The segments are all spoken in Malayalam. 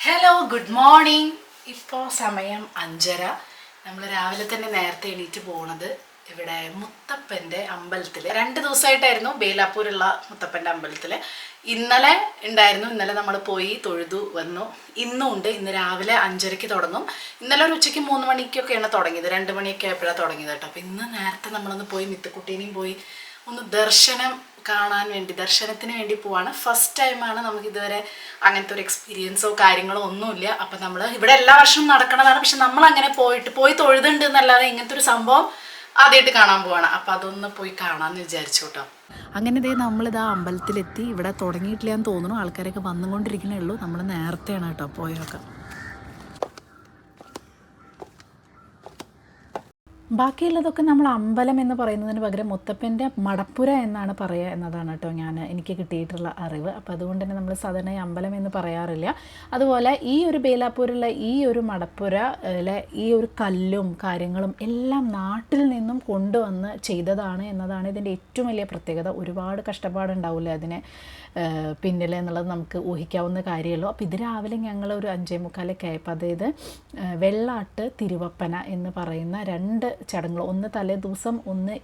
Hello good morning. ഇപ്പോൾ സമയം 5:30. നമ്മൾ രാവിലെ തന്നെ നേരത്തെ എണീറ്റ് പോണത് ഇവിടെ മുത്തപ്പൻ്റെ അമ്പലത്തിൽ 2 ദിവസമായിട്ടായിരുന്നു ബേലാപ്പൂരുള്ള മുത്തപ്പൻ്റെ അമ്പലത്തിൽ. ഇന്നലെ ഉണ്ടായിരുന്നു. ഇന്നലെ നമ്മൾ പോയി തൊഴുതു വന്നു. ഇന്നും ഉണ്ട്. ഇന്ന് രാവിലെ 5:30 തുടങ്ങും. ഇന്നലെ ഒരു ഉച്ചയ്ക്ക് 3 മണിക്കൊക്കെയാണ് തുടങ്ങിയത്. 2 മണിയൊക്കെ ആയപ്പോഴാണ് തുടങ്ങിയത് കേട്ടോ. അപ്പോൾ ഇന്ന് നേരത്തെ നമ്മളൊന്ന് പോയി മിത്തുക്കുട്ടീനെയും പോയി ഒന്ന് ദർശനത്തിന് വേണ്ടി പോവാണ്. ഫസ്റ്റ് ടൈമാണ് നമുക്ക് ഇതുവരെ അങ്ങനത്തെ ഒരു എക്സ്പീരിയൻസോ കാര്യങ്ങളോ ഒന്നുമില്ല. അപ്പം നമ്മൾ ഇവിടെ എല്ലാ വർഷവും നടക്കണതാണ്. പക്ഷെ നമ്മൾ അങ്ങനെ പോയി തൊഴുതുണ്ട് എന്നല്ലാതെ ഇങ്ങനത്തെ ഒരു സംഭവം ആദ്യമായിട്ട് കാണാൻ പോവാണ്. അപ്പം അതൊന്ന് പോയി കാണാമെന്ന് വിചാരിച്ചു കേട്ടോ. അങ്ങനെ ഇതേ നമ്മളിതാ അമ്പലത്തിലെത്തി. ഇവിടെ തുടങ്ങിയിട്ടില്ല എന്ന് തോന്നുന്നു. ആൾക്കാരൊക്കെ വന്നുകൊണ്ടിരിക്കണേ ഉള്ളൂ. നമ്മൾ നേരത്തെയാണ് കേട്ടോ പോയൊക്കെ. ബാക്കിയുള്ളതൊക്കെ നമ്മൾ അമ്പലം എന്ന് പറയുന്നതിന് പകരം മുത്തപ്പൻ്റെ മടപ്പുര എന്നാണ് പറയുക എന്നതാണ് കേട്ടോ എനിക്ക് കിട്ടിയിട്ടുള്ള അറിവ്. അപ്പോൾ അതുകൊണ്ട് തന്നെ നമ്മൾ സാധാരണ അമ്പലം എന്ന് പറയാറില്ല. അതുപോലെ ഈ ഒരു ബേലാപ്പൂരുള്ള ഈ ഒരു മടപ്പുരയിലെ ഈ ഒരു കല്ലും കാര്യങ്ങളും എല്ലാം നാട്ടിൽ നിന്നും കൊണ്ടുവന്ന് ചെയ്തതാണ് എന്നതാണ് ഇതിൻ്റെ ഏറ്റവും വലിയ പ്രത്യേകത. ഒരുപാട് കഷ്ടപ്പാടുണ്ടാവില്ല അതിനെ പിന്നിൽ എന്നുള്ളത് നമുക്ക് ഊഹിക്കാവുന്ന കാര്യമുള്ളൂ. അപ്പോൾ ഇത് രാവിലെ ഞങ്ങൾ ഒരു 5:45 ആയപ്പോൾ, അതായത് വെള്ളാട്ട് തിരുവപ്പന എന്ന് പറയുന്ന 2 ചടങ്ങുകൾ, ഒന്ന് തലേ ദിവസം ഒന്ന്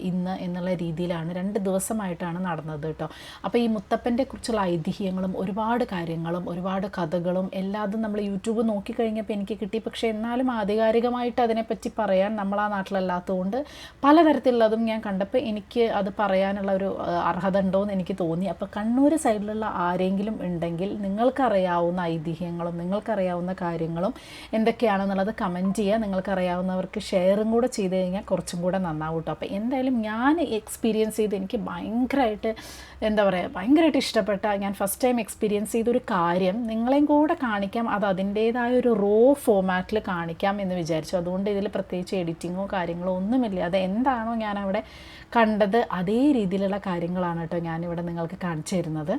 ഇന്ന് എന്നുള്ള രീതിയിലാണ് 2 ദിവസമായിട്ടാണ് നടന്നത് കേട്ടോ. അപ്പോൾ ഈ മുത്തപ്പൻ്റെ കുറിച്ചുള്ള ഐതിഹ്യങ്ങളും ഒരുപാട് കാര്യങ്ങളും ഒരുപാട് കഥകളും എല്ലാതും നമ്മൾ യൂട്യൂബ് നോക്കിക്കഴിഞ്ഞപ്പോൾ എനിക്ക് കിട്ടി. പക്ഷേ എന്നാലും ആധികാരികമായിട്ട് അതിനെപ്പറ്റി പറയാൻ നമ്മൾ ആ നാട്ടിലല്ലാത്തതുകൊണ്ട് പലതരത്തിലുള്ളതും ഞാൻ കണ്ടപ്പോൾ എനിക്ക് അത് പറയാനുള്ള ഒരു അർഹത ഉണ്ടോയെന്ന് എനിക്ക് തോന്നി. അപ്പോൾ കണ്ണൂർ സൈഡിലുള്ള ആരെങ്കിലും ഉണ്ടെങ്കിൽ നിങ്ങൾക്കറിയാവുന്ന ഐതിഹ്യങ്ങളും നിങ്ങൾക്കറിയാവുന്ന കാര്യങ്ങളും എന്തൊക്കെയാണെന്നുള്ളത് കമൻറ്റ് ചെയ്യുക. നിങ്ങൾക്കറിയാവുന്നവർക്ക് ഷെയറും കൂടെ ചെയ്ത് കഴിഞ്ഞാൽ കുറച്ചും കൂടെ നന്നാവും കേട്ടോ. അപ്പോൾ എന്തായാലും ഞാൻ എക്സ്പീരിയൻസ് ചെയ്ത് എനിക്ക് ഭയങ്കരമായിട്ട് ഇഷ്ടപ്പെട്ട, ഞാൻ ഫസ്റ്റ് ടൈം എക്സ്പീരിയൻസ് ചെയ്തൊരു കാര്യം നിങ്ങളെയും കൂടെ കാണിക്കാം. അത് അതിൻ്റേതായ ഒരു റോ ഫോമാറ്റിൽ കാണിക്കാം എന്ന് വിചാരിച്ചു. അതുകൊണ്ട് ഇതിൽ പ്രത്യേകിച്ച് എഡിറ്റിങ്ങോ കാര്യങ്ങളോ ഒന്നുമില്ല. അത് എന്താണോ ഞാൻ അവിടെ കണ്ടത് അതേ രീതിയിലുള്ള കാര്യങ്ങളാണ് കേട്ടോ ഞാനിവിടെ നിങ്ങൾക്ക് കാണിച്ചു തരുന്നത്.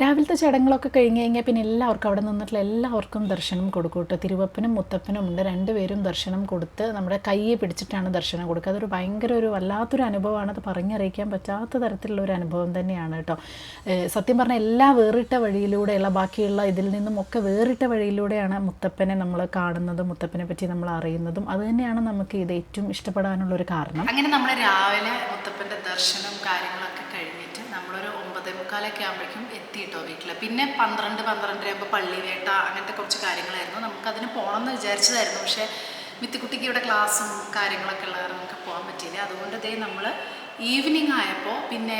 രാവിലത്തെ ചടങ്ങുകളൊക്കെ കഴിഞ്ഞ് കഴിഞ്ഞാൽ പിന്നെ എല്ലാവർക്കും അവിടെ നിന്നിട്ടുള്ള എല്ലാവർക്കും ദർശനം കൊടുക്കും കേട്ടോ. തിരുവപ്പനും മുത്തപ്പനും ഉണ്ട്, രണ്ടുപേരും ദർശനം കൊടുത്ത് നമ്മുടെ കയ്യെ പിടിച്ചിട്ടാണ് ദർശനം കൊടുക്കുക. അതൊരു ഭയങ്കര ഒരു വല്ലാത്തൊരു അനുഭവമാണ്, അത് പറഞ്ഞറിയിക്കാൻ പറ്റാത്ത തരത്തിലുള്ള ഒരു അനുഭവം തന്നെയാണ് കേട്ടോ. സത്യം പറഞ്ഞാൽ എല്ലാ വേറിട്ട വഴിയിലൂടെയുള്ള ബാക്കിയുള്ള ഇതിൽ നിന്നും ഒക്കെ വേറിട്ട വഴിയിലൂടെയാണ് മുത്തപ്പനെ നമ്മൾ കാണുന്നതും മുത്തപ്പനെ പറ്റി നമ്മൾ അറിയുന്നതും. അത് തന്നെയാണ് നമുക്ക് ഇത് ഏറ്റവും ഇഷ്ടപ്പെടാനുള്ളൊരു കാരണം. അങ്ങനെ നമ്മൾ രാവിലെ മുത്തപ്പൻ്റെ ദർശനം കാര്യങ്ങളൊക്കെ കഴിഞ്ഞിട്ട് നമ്മളൊരു 9:45 ആകുമ്പോഴേക്കും എത്തിയിട്ടോ വീട്ടിൽ. പിന്നെ 12-12:30 ആകുമ്പോൾ പള്ളിവേട്ട അങ്ങനത്തെ കുറച്ച് കാര്യങ്ങളായിരുന്നു. നമുക്കതിന് പോകണമെന്ന് വിചാരിച്ചതായിരുന്നു, പക്ഷേ മിത്തിക്കുട്ടിക്ക് ഇവിടെ ക്ലാസ്സും കാര്യങ്ങളൊക്കെ ഉള്ള കാരണം നമുക്ക് പോകാൻ പറ്റിയില്ല. അതുകൊണ്ട് ഇതേ നമ്മൾ ഈവനിങ് ആയപ്പോൾ പിന്നെ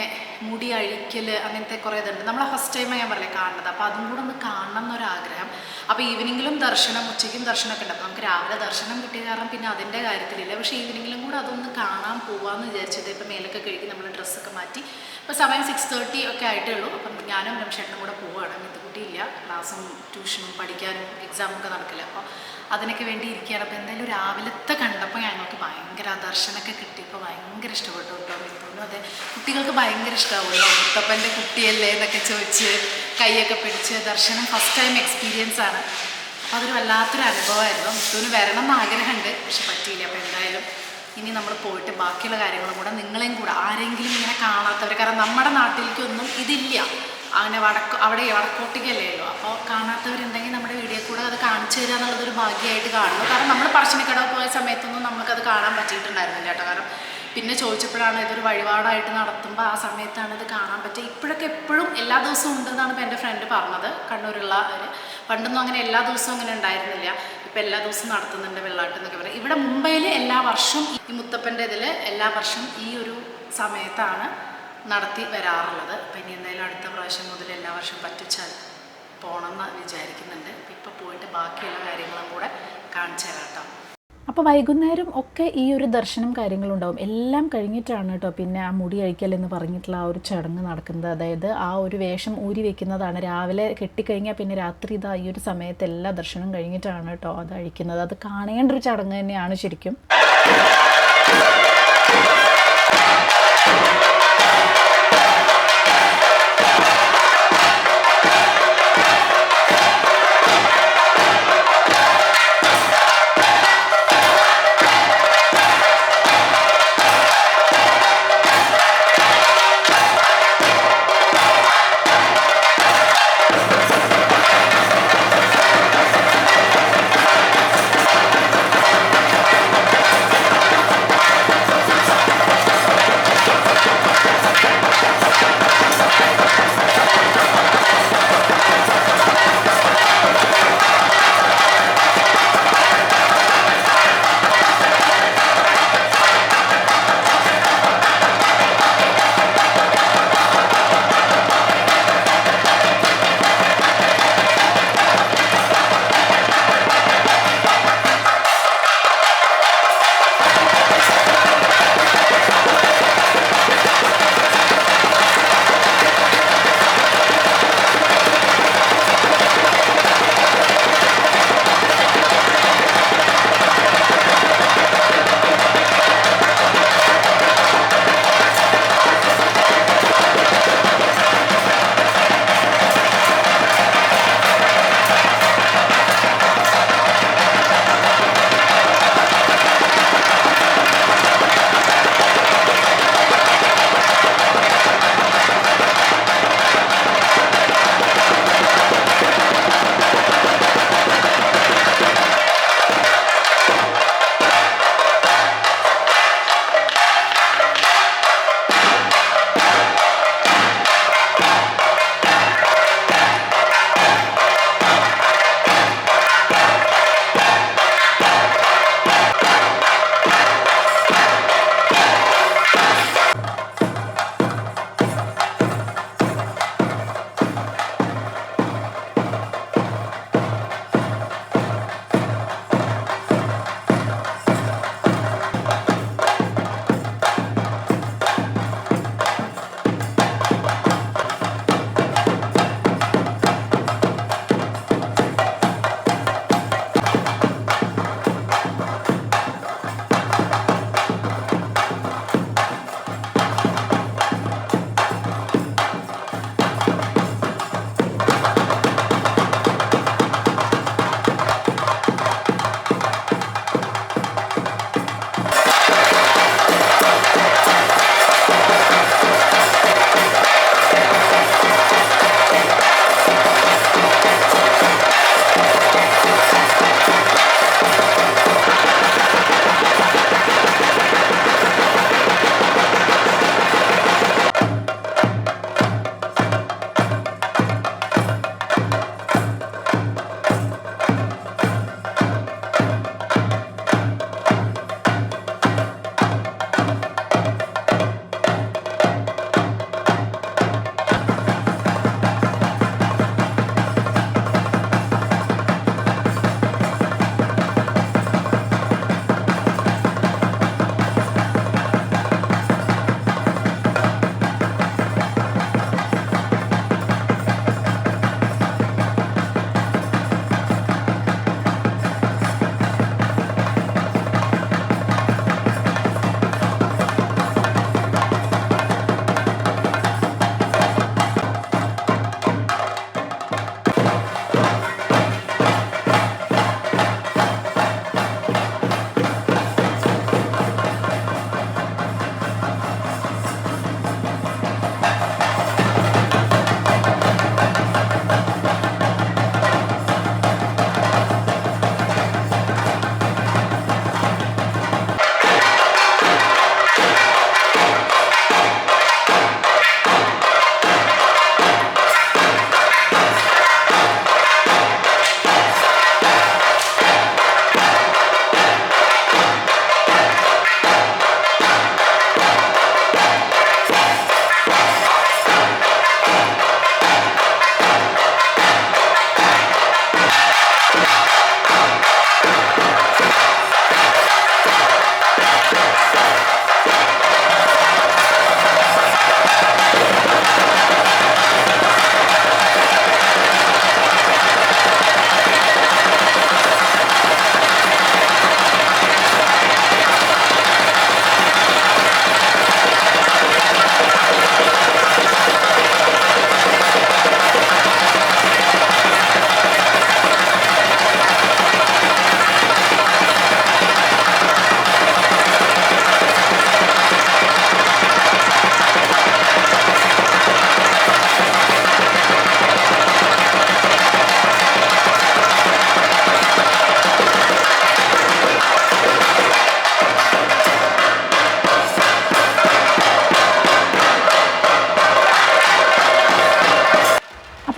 മുടി അഴിക്കൽ അങ്ങനത്തെ കുറേ ഇതുണ്ട്. നമ്മളെ ഫസ്റ്റ് ടൈമാണ് ഞാൻ പറഞ്ഞത് കാണുന്നത്, അപ്പോൾ അതും കൂടെ ഒന്ന് കാണണം എന്നൊരാഗ്രഹം. അപ്പോൾ ഈവനിങ്ങിലും ദർശനം, ഉച്ചയ്ക്കും ദർശനമൊക്കെ ഉണ്ട്. അപ്പോൾ നമുക്ക് രാവിലെ ദർശനം കിട്ടിയ കാരണം പിന്നെ അതിൻ്റെ കാര്യത്തിലില്ല, പക്ഷേ ഈവനിങ്ങിലും കൂടെ അതൊന്ന് കാണാൻ പോകാമെന്ന് വിചാരിച്ചത്. ഇപ്പോൾ മേലൊക്കെ കഴുകി നമ്മൾ ഡ്രസ്സൊക്കെ മാറ്റി ഇപ്പോൾ സമയം 6:30 ഒക്കെ ആയിട്ടേ ഉള്ളൂ. അപ്പം ഞാനും രമേശേട്ടനും കൂടെ പോവുകയാണ്. മിത്തുകുട്ടിയില്ല, ക്ലാസ്സും ട്യൂഷനും പഠിക്കാനും എക്സാമൊക്കെ നടക്കില്ല, അപ്പോൾ അതിനൊക്കെ വേണ്ടി ഇരിക്കുകയാണ്. അപ്പോൾ എന്തായാലും രാവിലത്തെ കണ്ടപ്പോൾ ഞങ്ങൾക്ക് ഭയങ്കര ദർശനമൊക്കെ കിട്ടിയപ്പോൾ ഭയങ്കര ഇഷ്ടപ്പെട്ടു കേട്ടോ. മിത്തുവിനും അതെ, കുട്ടികൾക്ക് ഭയങ്കര ഇഷ്ടമാവുമല്ലോ, മുത്തപ്പൻ്റെ കുട്ടിയല്ലേ എന്നൊക്കെ ചോദിച്ച് കൈയൊക്കെ പിടിച്ച് ദർശനം ഫസ്റ്റ് ടൈം എക്സ്പീരിയൻസ് ആണ്. അപ്പോൾ അതൊരു വല്ലാത്തൊരു അനുഭവമായിരുന്നു. മിത്തുവിന് വരണം എന്ന് ആഗ്രഹമുണ്ട്, പക്ഷെ പറ്റിയില്ല. അപ്പോൾ എന്തായാലും ഇനി നമ്മൾ പോയിട്ട് ബാക്കിയുള്ള കാര്യങ്ങളും കൂടെ നിങ്ങളെയും കൂടെ ആരെങ്കിലും ഇങ്ങനെ കാണാത്തവർ, കാരണം നമ്മുടെ നാട്ടിലേക്കൊന്നും ഇതില്ല, അങ്ങനെ അവിടെ വടക്കോട്ടേക്കല്ലേ ഉള്ളൂ. അപ്പോൾ കാണാത്തവരുണ്ടെങ്കിൽ നമ്മുടെ വീഡിയോ കൂടെ അത് കാണിച്ചു തരിക എന്നുള്ളതൊരു ഭാഗ്യമായിട്ട് കാണുന്നു. കാരണം നമ്മൾ പറശ്ശിനിക്കടവ് പോയ സമയത്തൊന്നും നമുക്കത് കാണാൻ പറ്റിയിട്ടുണ്ടായിരുന്നില്ല കേട്ടോ. കാരണം പിന്നെ ചോദിച്ചപ്പോഴാണ് ഇതൊരു വഴിപാടായിട്ട് നടത്തുമ്പോൾ ആ സമയത്താണ് ഇത് കാണാൻ പറ്റുക. ഇപ്പോഴൊക്കെ എപ്പോഴും എല്ലാ ദിവസവും ഉണ്ടെന്നാണ് ഇപ്പോൾ എൻ്റെ ഫ്രണ്ട് പറഞ്ഞത്, കണ്ണൂരുള്ള ഒരു. പണ്ടൊന്നും അങ്ങനെ എല്ലാ ദിവസവും അങ്ങനെ ഉണ്ടായിരുന്നില്ല, ഇപ്പം എല്ലാ ദിവസവും നടത്തുന്നുണ്ട് വെള്ളാട്ട് എന്നൊക്കെ പറയും. ഇവിടെ മുംബൈയിൽ എല്ലാ വർഷവും ഈ മുത്തപ്പൻ്റെ ഇതിൽ എല്ലാ വർഷവും ഈ ഒരു സമയത്താണ് നടത്തി വരാറുള്ളത്. അപ്പം ഇനി എന്തായാലും അടുത്ത പ്രാവശ്യം മുതൽ എല്ലാ വർഷവും പറ്റിച്ചാൽ പോകണമെന്ന് വിചാരിക്കുന്നുണ്ട്. ഇപ്പോൾ പോയിട്ട് ബാക്കിയുള്ള കാര്യങ്ങളും കൂടെ കാണിച്ചു തരാം കേട്ടോ. അപ്പോൾ വൈകുന്നേരം ഒക്കെ ഈ ഒരു ദർശനം കാര്യങ്ങളുണ്ടാവും. എല്ലാം കഴിഞ്ഞിട്ടാണ് കേട്ടോ പിന്നെ ആ മുടി അഴിക്കൽ എന്ന് പറഞ്ഞിട്ടുള്ള ആ ഒരു ചടങ്ങ് നടക്കുന്നത്. അതായത് ആ ഒരു വേഷം ഊരി വെക്കുന്നതാണ്. രാവിലെ കെട്ടിക്കഴിഞ്ഞാൽ പിന്നെ രാത്രി ഇതാ ഈ ഒരു സമയത്ത് എല്ലാ ദർശനം കഴിഞ്ഞിട്ടാണ് കേട്ടോ അത് അഴിക്കുന്നത്. അത് കാണേണ്ട ഒരു ചടങ്ങ് തന്നെയാണ് ശരിക്കും.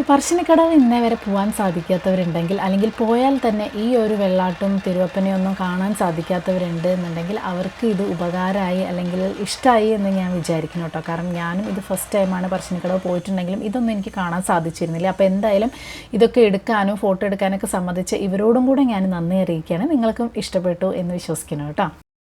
പറശ്ശിനിക്കടവ് ഇന്നേ വരെ പോകാൻ സാധിക്കാത്തവരുണ്ടെങ്കിൽ, അല്ലെങ്കിൽ പോയാൽ തന്നെ ഈ ഒരു വെള്ളാട്ടും തിരുവപ്പനയും ഒന്നും കാണാൻ സാധിക്കാത്തവരുണ്ട് എന്നുണ്ടെങ്കിൽ അവർക്ക് ഇത് ഉപകാരമായി അല്ലെങ്കിൽ ഇഷ്ടമായി എന്ന് ഞാൻ വിചാരിക്കുന്നു കേട്ടോ. കാരണം ഞാനും ഇത് ഫസ്റ്റ് ടൈമാണ് പറശ്ശിനിക്കടവ് പോയിട്ടുണ്ടെങ്കിലും ഇതൊന്നും എനിക്ക് കാണാൻ സാധിച്ചിരുന്നില്ല. അപ്പോൾ എന്തായാലും ഇതൊക്കെ എടുക്കാനും ഫോട്ടോ എടുക്കാനൊക്കെ സമ്മതിച്ച് ഇവരോടും കൂടെ ഞാൻ നന്ദി അറിയിക്കുകയാണ്. നിങ്ങൾക്കും ഇഷ്ടപ്പെട്ടു എന്ന് വിശ്വസിക്കുന്നു കേട്ടോ.